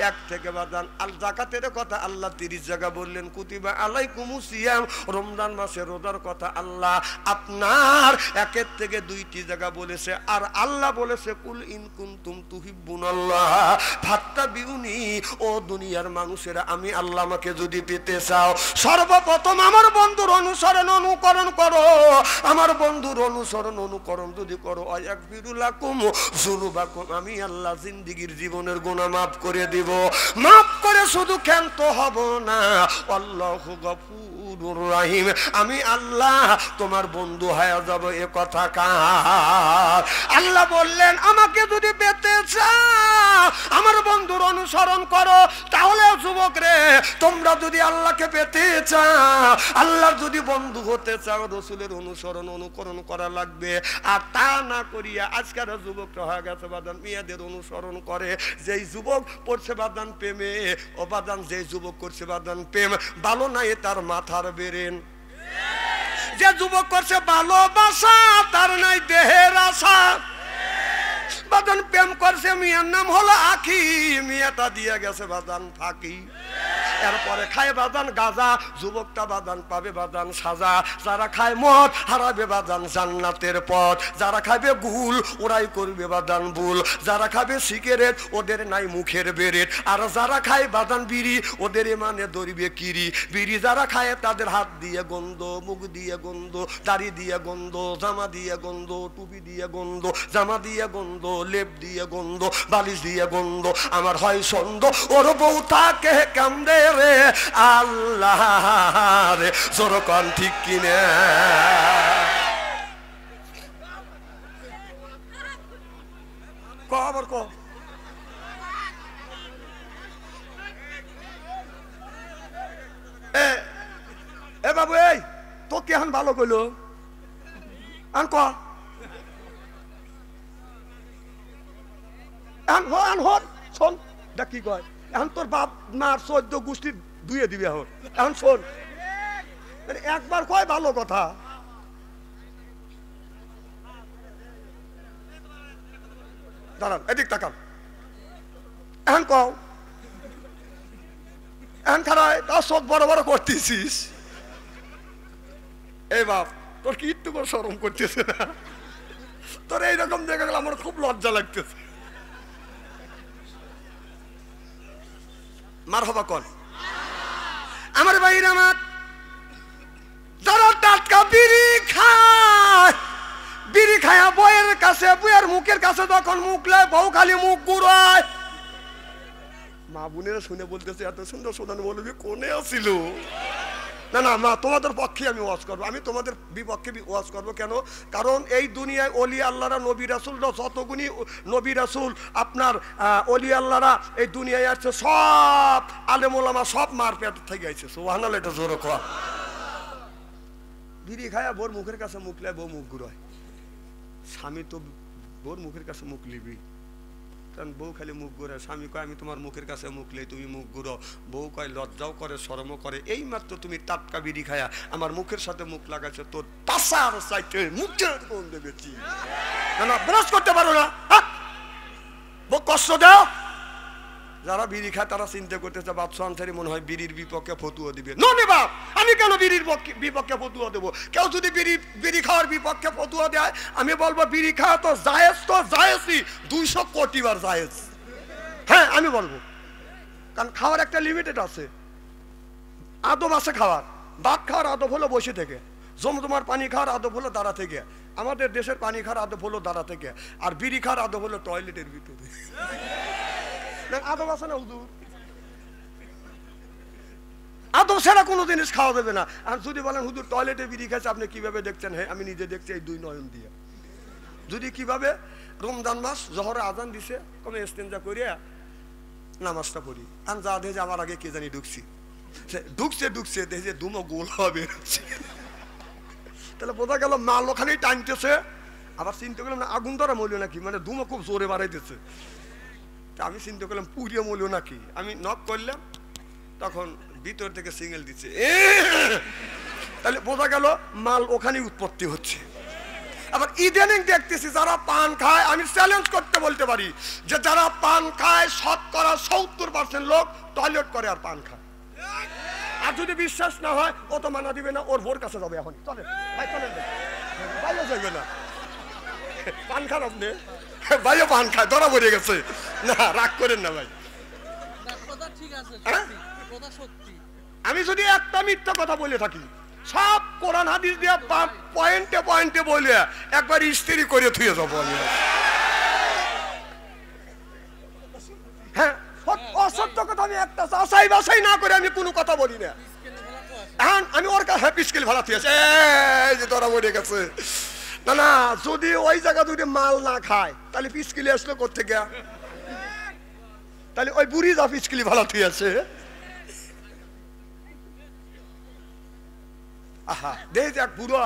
1 থেকে বাদান আল যাকাতের কথা আল্লাহ 30 জায়গা বললেন, কুতিবা আলাইকুমুস সিয়াম, রমজান মাসে রোজার কথা আল্লাহ আপনার 1 থেকে 2টি জায়গা বলেছে। আর আল্লাহ বলেছে কুল ইন কুনতুম তুহিব্বুনাল্লাহ ফাত্তাবিউনি, ও দুনিয়ার মানুষেরা আমি আল্লাহ আমাকে যদি পেতে চাও সর্বপ্রথম আমার বন্ধুর অনুসরণ অনুকরণ করো। আমার বন্ধুর অনুসরণ অনুকরণ যদি করো আয়াগফিরুলাকুম যুনুবাকুম, আমি আল্লাহ জিন্দেগীর জীবনের গুনাহ মাফ করে দিব। মাফ করে শুধু ক্ষান্ত হব না, আল্লাহু গফুরুর রহিম, আমি আল্লাহ তোমার বন্ধু হয়ে যাব। এ কথা কার? আল্লাহ বললেন আমাকে যদি পেতে চাও আমার বন্ধুর অনুসরণ করো। তাহলে যুবক রে, তোমরা যদি আল্লাহকে পেতে চাও, আল্লাহর যদি বন্ধু হতে চাও, রসুলের অনুসরণ অনুকরণ করা লাগবে। আর তা না করিয়া আজকের যুবকরা হয়ে গেছে বাদান মেয়েদের অনুসরণ করে। যেই যুবক পড়ছে বাদান প্রেমে, ও বাদান যেই যুবক করছে বাদান প্রেম, ভালো নাই তার মাথার বেরেন। যে যুবক করছে ভালোবাসা, তার নাই দেহের আশা। বাদান প্রেম করছে, মেয়ের নাম হলো আখি, মেয়েটা দিয়ে গেছে বাদান ফাঁকি। এরপরে খায় বাদান গাজা, যুবকটা বাদান পাবে বাদান সাজা। যারা খায় মদ হারাবে বাদান জান্নাতের পথ, যারা খাবে গুল ওরাই করবে বাদান ভুল, যারা খাবে সিগারেট ওদের নাই মুখের বেরেট, আর যারা খায় বাদান বিড়ি ওদের মানে ধরবে কিরি। বিড়ি যারা খায় তাদের হাত দিয়ে গন্ধ, মুখ দিয়ে গন্ধ, দাড়ি দিয়ে গন্ধ, জামা দিয়ে গন্ধ, টুপি দিয়ে গন্ধ, জামা দিয়ে গন্ধ, লেপ দিয়ে গন্ধ, বালিশ দিয়ে গন্ধ। আমার হয় সন্দ ওর বউ তাকে কামদে রে আল্লাহ রে, জোরকন ঠিক কিনে কবর ক এ বাবু, এই তো কেহন ভালো কইলো আন ক শোন কি কয় এখন তোর বাপ মার 14 গোষ্ঠী ধুয়ে দিবে। এখন শোন, একবার কয় ভালো কথা, দাঁড়ান এদিক তাকান, এখন কও, এখন খারাপ তার চোখ বড় বড় করতেছিস। এই বাপ তোর কি একটু করে শরম করতেছে না? তোর এইরকম দেখে গেলে আমার খুব লজ্জা লাগতেছে। মারহাবা কর আমার ভাইরা আমার, যারা টাটকা বিড়ি খায়, বিড়ি খায়া বইয়ের কাছে, বইয়ের মুখের কাছে যখন মুখ লাই বউ খালি মুখ ঘুরায়। মা বোনেরা শুনে বলতেছে এত সুন্দর সোনার মৌলবী কোনে আসিল? না না মা, তোমাদের পক্ষে আমি ওয়াজ করবো, আমি তোমাদের বিপক্ষে ওয়াজ করবো। কেন? কারণ এই দুনিয়ায় অলি আল্লাহরা, নবী রাসূলরা, যতগুনি নবী রাসূল আপনার অলি আল্লাহরা এই দুনিয়ায় আসছে, সব আলেম ওলামা সব মারপেট থেকে আইছে। সুবহানাল্লাহ, এটা জোরে কর। বিড়ি খায়া বোর মুখের কাছে মুখলে বউ মুখ ঘুরায়। স্বামী তো বোর মুখের কাছে মুখ লিবি, কারণ বউ খালি মুখ ঘুরে। স্বামী কয় আমি তোমার মুখের কাছে মুখলে তুমি মুখ ঘুরো। বউ কয় লজ্জাও করে শরমও করে। এই মাত্র তুমি টাটকা বিড়ি খায়া আমার মুখের সাথে মুখ লাগাইছো, তোর পাশার সাইডে মুখের কোন দেবেছি না না ব্রাশ করতে পারো না, বউ কষ্ট দাও। যারা বিড়ি খায় তারা চিন্তা করতেছে বাদশাহ আনসারী মনে হয় বিড়ির বিপক্ষে ফতুয়া দিবে। ননি বাপ, আমি কেন বিড়ির বিপক্ষে ফতুয়া দেবো? কেউ যদি বিড়ি খাওয়ার বিপক্ষে ফতুয়া দেয়, আমি বলবো বিড়ি খাওয়া তো জায়েজ, তো জায়েজই 200 কোটি বার জায়েজ। হ্যাঁ আমি বলবো, কারণ খাওয়ার একটা লিমিটেড আছে, আদব আছে খাওয়ার। ভাত খাওয়ার আদব হলো বসে থেকে, জমজমার পানি খাওয়ার আদব হলো দাঁড়া থেকে, আমাদের দেশের পানি খাওয়ার আদব হলো দাঁড়া থেকে, আর বিড়ি খাওয়ার আদব হলো টয়লেটের ভিতরে। আদব আছে না হুজুর? আদব ছাড়া কোনো জিনিস খাওয়া যাবে না। আর যদি বলেন হুজুর টয়লেটে বিড়ি খাচ্ছে, আপনি কিভাবে দেখছেন? হ্যাঁ আমি নিজে দেখছি এই 2 নয়ন দিয়ে। যদি কিভাবে, রমজান মাস জোহরে আজান দিছে, কমে ইস্তেঞ্জা করিয়া নামাজটা পড়ি, আর যা দেখে যে আমার আগে কে জানি ঢুকছি, ঢুকছে দেখে যে দুমো গোল হবে, তাহলে বোঝা গেল মাল ওখানেই টানতেছে। আবার চিন্তা করলাম না আগুন ধরা মূল্য নাকি, মানে দুমো খুব জোরে বাড়াইতেছে। আমি চিন্তা করলাম পুরিয়া মূল্য নাকি, আমি নক করলাম, তখন ভিতর থেকে সিঙ্গেল দিচ্ছে। তাহলে বোঝা গেল মাল ওখানেই উৎপত্তি হচ্ছে। আবার ইদানিং দেখতেছি যারা পান খায়, আমি চ্যালেঞ্জ করতে বলতে পারি যে যারা পান খায় 70% লোক টয়লেট করে আর পান খায়। আর যদি বিশ্বাস না হয়, ও তো মানা দিবে না, ওর ভোর কাছে যাবে এখন। চলে ভাই, চলে ভাইও যাইবে না, পান খান আপনি, ভাইও পান খায়, ধরা পড়ে গেছে। না রাগ করেন না ভাই, আমি যদি একটা মিথ্যা কথা বলে থাকি, সব কোরআন হাদিস দিয়ে পয়েন্টে পয়েন্টে বলে একবার স্ত্রী করে থুয়ে যাবো আমি। হ্যাঁ অসত্য কথা আমি একটা যাচাই বাছাই না করে আমি কোনো কথা বলি না। এখন আমি ওর কাছে পিস্কিল ভাড়া থুয়েছে, এই যে ধরা পড়ে গেছে। না না, যদি ওই জায়গা যদি মাল না খায়, তাহলে পিস্কিলি আসলো কোথেকে? তাহলে ওই বুড়ি যা পিস্কিলি ভাড়া থুয়েছে। আহা দেখে এক বুড়ো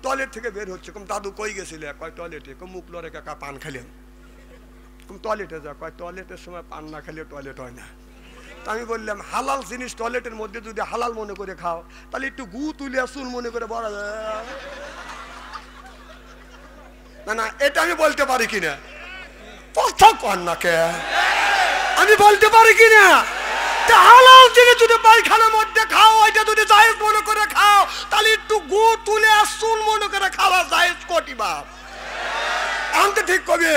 টয়লেট থেকে বের হচ্ছে, কম দাদু কই গেছিলে? কয় টয়লেটে। কম মুখ লড়ে কাকা পান খাইলেন। কম টয়লেটে যা। কয় টয়লেটের সময় পান না খাইলে টয়লেট হয় না। তা আমি বললাম হালাল জিনিস টয়লেটের মধ্যে যদি হালাল মনে করে খাও, তাহলে একটু গু তুলিয়া চুল মনে করে বড়। না না, এটা আমি বলতে পারি কিনা? কথা কর না কে, আমি বলতে পারি কিনা? হালাল জিনিস যদি পায়খানার মধ্যে খাও, এটা যদি জায়েজ মনে করে খাও, তাহলে একটু গু তুলে আর চুল মনে করে খাওয়া জায়েজ কোটি বাপ। এখন তো ঠিক কবি,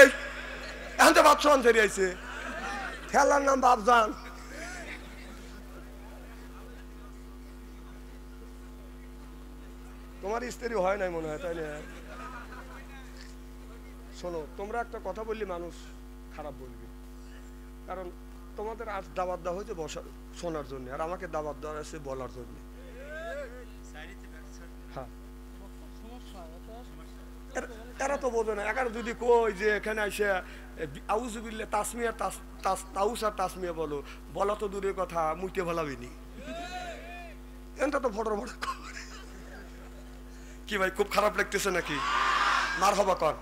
এখন তো বাপ সন ফেরে আইছে, খেলার নাম বাপজান। তোমার স্ত্রী হয় নাই মনে হয়, তাই না? শোনো, তোমরা একটা কথা বললে মানুষ খারাপ বলবে, কারণ তোমাদের আজ দাওয়াত দেওয়া হয়েছে বসার শোনার জন্য, আর আমাকে দাওয়াত দেওয়া হয়েছে বলার জন্য। হ্যাঁ এরা তো বোঝে না। একার যদি কই যে এখানে এসে আউযুবিল্লাহ তাসমিয়া তাউস আর তাসমিয়া বলো, বলা তো দূরের কথা, মুইতে ভালাবিনি। এটা তো ফটো ফটো কি ভাই, খুব খারাপ লাগতেছে নাকি? মার হবা কর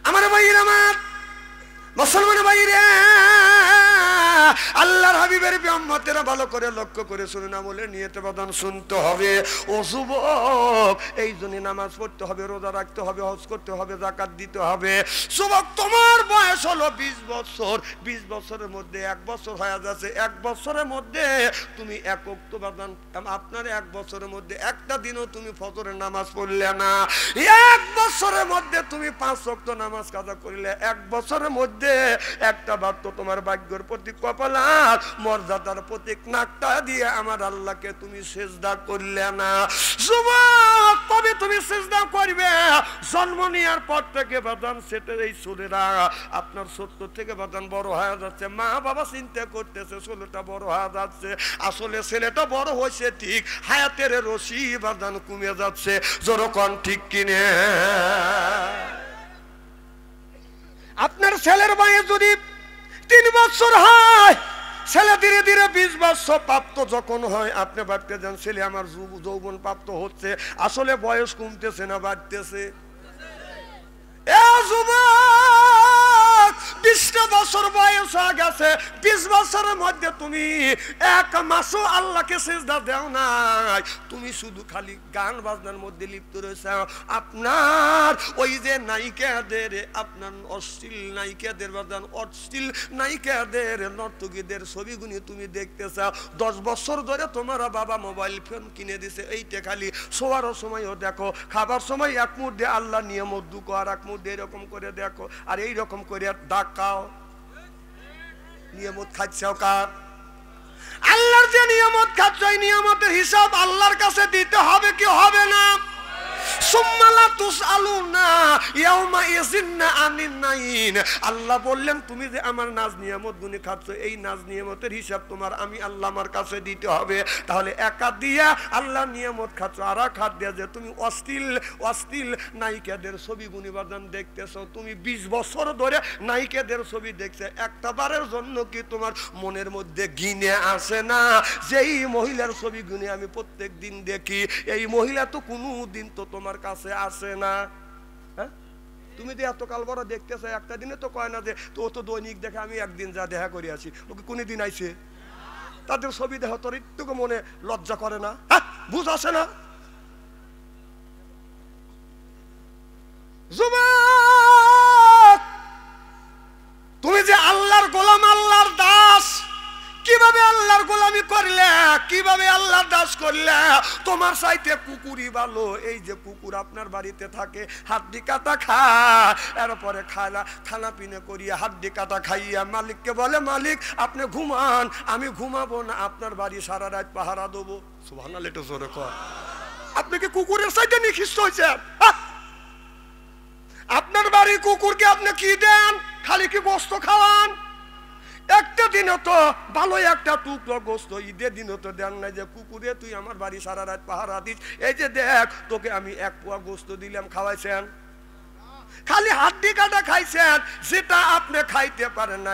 আমার ভাইয়ের, আমার মুসলমান ভাইরে, আল্লাহর হাবিবের উম্মতেরা ভালো করে লক্ষ্য করে শুনুন, আমলের নিয়তে বাদান শুনতে হবে। ও যুবক, এই জন্য নামাজ পড়তে হবে, রোজা রাখতে হবে, হজ করতে হবে, যাকাত দিতে হবে। যুবক, তোমার বয়স হলো 20 বছর, 20 বছরের মধ্যে 1 বছর হয়ে যাচ্ছে, 1 বছরের মধ্যে তুমি এক ওয়াক্ত বাদান, আপনার 1 বছরের মধ্যে একটা দিনও তুমি ফজরের নামাজ পড়লে না। 1 বছরের মধ্যে তুমি 5 ওয়াক্ত নামাজ কাজা করলে, 1 বছরের মধ্যে একটা বার তো তোমার ভাগ্যের প্রতীক, কপালার মর্যাদার প্রতীক নাকটা দিয়ে আমার আল্লাহকে তুমি সিজদা করলে না। যুবক, ভাবে তুমি সিজদা করবে। জন্ম নেওয়ার পর থেকে বাদান সেটা এই ছেলেরা আপনার ছোট্ট থেকে বাদান বড় হয়ে যাচ্ছে, মা বাবা চিন্তা করতেছে ছেলেটা বড় হয়ে যাচ্ছে, আসলে ছেলেটা বড় হয়েছে ঠিক, হায়াতের রশি বাদান কমে যাচ্ছে। যেরকম ঠিক কিনে আপনার ছেলের বয়স যদি 3 বছর হয়, ছেলে ধীরে ধীরে 20 বছর প্রাপ্ত যখন হয়, আপনি ভাবতে যান ছেলে আমার যৌবন প্রাপ্ত হচ্ছে, আসলে বয়স কমতেছে না বাড়তেছে? এ যুবক, 20 বছর বয়স হয়ে গেছে, 20 বছরের মধ্যে তুমি 1 মাসও আল্লাহকে সিজদা দাও নাই, তুমি শুধু খালি গান বাজনার মধ্যে লিপ্ত রয়েছে। আপনার ওই যে নায়িকাদের, আপনার অশ্লীল নায়িকাদের বাজান, অশ্লীল নায়িকাদের নর্তকীদের ছবিগুলি তুমি দেখতে চাও। 10 বছর ধরে তোমার বাবা মোবাইল ফোন কিনে দিছে, এইটা খালি শোয়ার সময়ও দেখো, খাবার সময় এক মুঠ দিয়ে আল্লাহ নিয়ামত দুঃখ, আর এক মুঠ দিয়ে এরকম করে দেখো, আর এইরকম করে ডাকাও। নিয়ামত খাচ্ছাও কার? আল্লাহর যে নিয়ামত খাচ্ছ, এই নিয়ামতের হিসাব আল্লাহর কাছে দিতে হবে কি হবে না? আল্লাহ বললেন তুমি যে আমার নাজ নিয়ামত গুনি খাচ্ছ, এই নাজ নিয়ামতের হিসাব তোমার আমি আল্লাহ আমার কাছে দিতে হবে। তাহলে এক হাত দিয়া আল্লাহ নিয়ামত খাচ্ছ, আর এক হাত দিয়া যে তুমি অশ্লীল নায়িকাদের ছবি গুনিবাদান দেখতেছ, তুমি 20 বছর ধরে নায়িকাদের ছবি দেখছে, একটা বারের জন্য কি তোমার মনের মধ্যে ঘৃণা আসে না যেই মহিলার ছবি গুনি আমি প্রত্যেক দিন দেখি, এই মহিলা তো কোনো দিন তো তোমার কাছে আসে না? হ্যাঁ, তুমি যে এত কাল বড় দেখতেছ, একটা দিনে তো কয় না যে তো তো দৈনিক দেখে আমি একদিন যা দেখা করে আসি, ওকে কোন দিন আইছে? তাদের ছবি দেখো, তোর একটু মনে লজ্জা করে না? হ্যাঁ, বুঝ আসে না? যুবক, তুমি যে আল্লাহর গোলাম, আল্লাহর দাস, কিভাবে আল্লাহর গোলামি করলে, কিভাবে আল্লাহর দাস করলে? তোমার চাইতে কুকুরই ভালো। এই যে কুকুর আপনার বাড়িতে থাকে, হাড্ডি কাটা খায়, এরপরে খানা পিনে করিয়া হাড্ডি কাটা খাইয়া মালিককে বলে, মালিক আপনি ঘুমান, আমি ঘুমাবো না, আপনার বাড়ি সারা রাত পাহারা দেবো। সুবহানাল্লাহ, একটু জোরে কর। আপনি কি কুকুরের চাইতে নিখিষ্ট হয়েছে? আপনার বাড়ির কুকুরকে আপনি কি দেন? খালি কি গোস্ত খাওয়ান? একটা দিনও তো ভালো একটা টুকরো গোস্ত ঈদের দিনও তো দেন না যে কুকুরে তুই আমার বাড়ি সারা রাত পাহারা দিস, এই যে দেখ তোকে আমি 1 পোয়া গোস্ত দিলাম, খাওয়াইছেন? খালি হাড্ডি কাটা খাইছেন, যেটা আপনি খাইতে পারেন না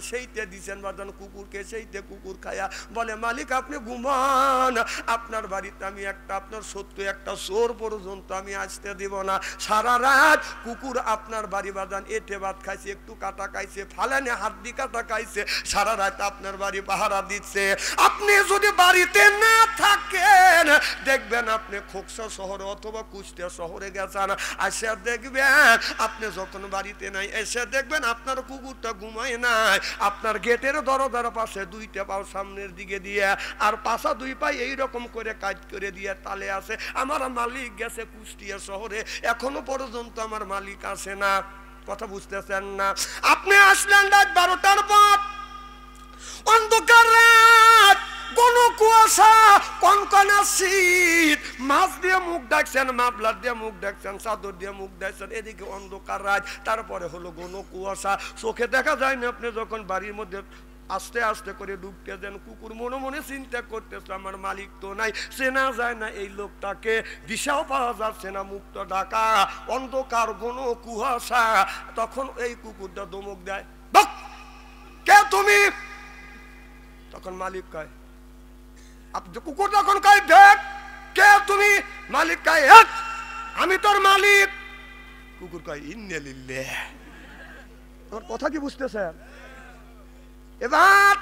সেইতে দিচ্ছেন বাজান কুকুরকে, সেইতে কুকুর খায়া বলে, মালিক আপনি ঘুমান, আপনার বাড়িতে আমি আপনার সত্য একটা চোর পর্যন্ত আমি আসতে দিব না। সারা রাত কুকুর আপনার বাড়ি বাজান এটে ভাত খাইছে, একটু কাটা খাইছে, ফালানে হাড্ডি কাটা খাইছে, সারা রাত আপনার বাড়ি পাহারা দিচ্ছে। আপনি যদি বাড়িতে না থাকেন, দেখবেন আপনি খোকসা শহরে অথবা কুষ্টিয়া শহরে গেছেন, আসে দেখবেন আপনি যখন বাড়িতে নাই, এসে দেখবেন আপনার কুকুরটা ঘুমায় নাই, আপনার গেটের দরজার পাশে 2টা পাও সামনের দিকে দিয়ে, আর পাশা 2 পাই এইরকম করে কাজ করে দিয়ে তালে আছে, আমার মালিক গেছে কুষ্টিয়া শহরে, এখনো পর্যন্ত আমার মালিক আসে না। কথা বুঝতেছেন না? আপনি আসলেন রাত 12টার পর, অন্ধকার রাত, কোন কুয়াশা, কনকনা শীত, মাছ দিয়ে মুখ ডাকছেন, মাফলার দিয়ে মুখ ডাকছেন, চাদর দিয়ে মুখ ডাকছেন, এদিকে অন্ধকার রাত, তারপরে হলো ঘন কুয়াশা, চোখে দেখা যায় না। আপনি যখন বাড়ির মধ্যে আস্তে আস্তে করে ঢুকতে দেন, কুকুর মনে মনে চিন্তা করতেছে আমার মালিক তো নাই, চেনা যায় না এই লোকটাকে, দিশাও পাওয়া যাচ্ছে না, মুখটা ঢাকা, অন্ধকার ঘন কুয়াশা। তখন এই কুকুরটা ধমক দেয়, কে তুমি? তখন মালিক কয়, কুকুর যখন কয় দেখ কে তুমি, মালিক কয় আমি তোর মালিক। কুকুর কয় ইন্না লিল্লাহ। তোর কথা কি বুঝতেছেন? এবার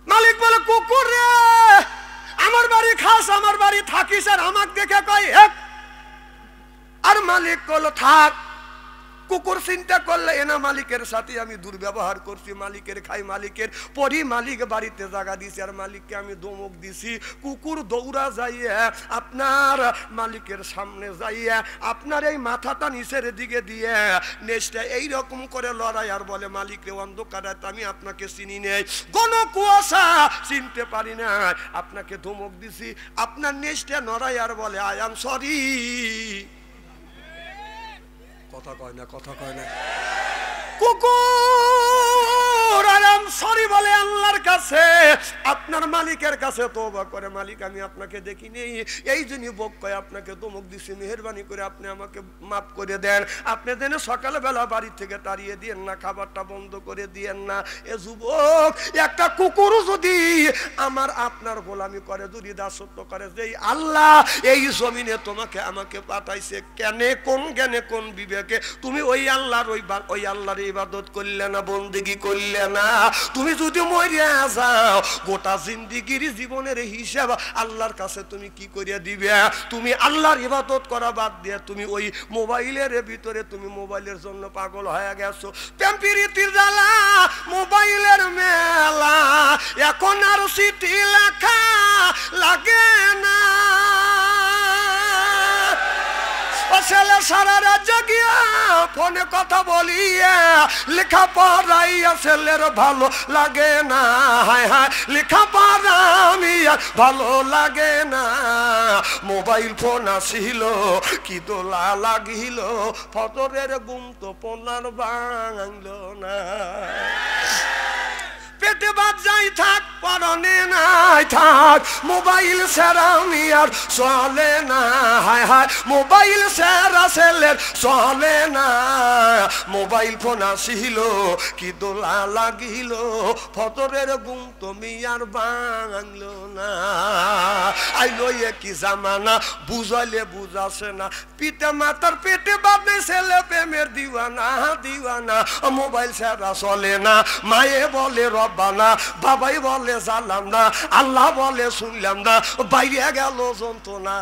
মালিক বলে, কুকুর রে আমার বাড়ি খাস, আমার বাড়ি থাকিস, আর আমাকে দেখে কয় আর মালিক বলল থাক, কুকুর চিন্তা করলে এনা মালিকের সাথে আমি দুর্ব্যবহার করছি, মালিকের খাই, মালিকের পরি, মালিক বাড়িতে জায়গা দিছি আর মালিককে আমি ধমক দিছি। কুকুর দৌড়া যাইয়া আপনার মালিকের সামনে যাইয়া আপনার এই মাথাটা নিচের দিকে দিয়ে নেচটা এইরকম করে লড়াই আর বলে, মালিকরে অন্ধকারে আমি আপনাকে চিনি নেই, কোন কুয়াশা চিনতে পারি না, আপনাকে ধমক দিছি। আপনার নেচটা নড়াই আর বলে, আই এম সরি। কথা কয় না, কথা কয় না। কুকুর আরাম সরি বলে আল্লাহর কাছে, আপনার মালিকের কাছে তওবা করে, মালিক আমি আপনাকে দেখিনি, এই জন্য বক কয় আপনাকে ধমক দিছি, মেহেরবানি করে আপনি আমাকে মাফ করে দেন। আপনি যেন সকালবেলা বাড়ি থেকে তাড়িয়ে দিয়েন না, খাবারটা বন্ধ করে দিয়েন না। এ যুবক, একটা কুকুর যদি আমার আপনার গোলামি করে, যদি দাসত্ব করে, যেই আল্লাহ এই জমিনে তোমাকে আমাকে পাঠাইছে, কেনে কোন জ্ঞানে কোন বিবেকে তুমি ওই আল্লাহর ওই আল্লাহর ইবাদত করলে না, বন্দেগী করলে না? তুমি যদি মরিয়া যাও, গোটা জিন্দিগির জীবনের হিসাব আল্লাহর কাছে তুমি কি করিয়া দিবে? তুমি আল্লাহর ইবাদত করা বাদ দিয়ে তুমি ওই মোবাইলের ভিতরে, তুমি মোবাইলের জন্য পাগল হয়ে গেছো। প্রেম প্রীতির জ্বালা, মোবাইলের মেলা, এখন আর চিঠি লেখা লাগে না। ছেলে সারা রাত জাগিয়া ফোনে কথা বলিয়া লেখা পড়াইয়া ছেলের ভালো লাগে না। হায় হায়, লেখা পড়া আমি ভালো লাগে না। মোবাইল ফোন আসিল কি দোলা লাগিল, ফজরের ঘুম তো পোনার ভাঙল না। পেটে বাদ যাই থাক, পরনে নাই থাক, মোবাইল ছাড়া আমি আর চলে না। হায় হায়, মোবাইল ছাড়া ছেলের চলে না। মোবাইল ফোন আসিল কি দোলা লাগিল, ফজরের ঘুম তুমি আর ভাঙল না। আইলো কি জামানা, বুঝাইলে বুঝাছে না। পিতা মাতার পেটে বাদে ছেলে প্রেমের দিওয়ানা, দিওয়ানা। মোবাইল ছাড়া চলে না, মায়ে বলে রব্বানা, বাবাই বলে জানলাম না, আল্লাহ বলে শুনলাম না, বাইরে গেল যন্ত্রণা।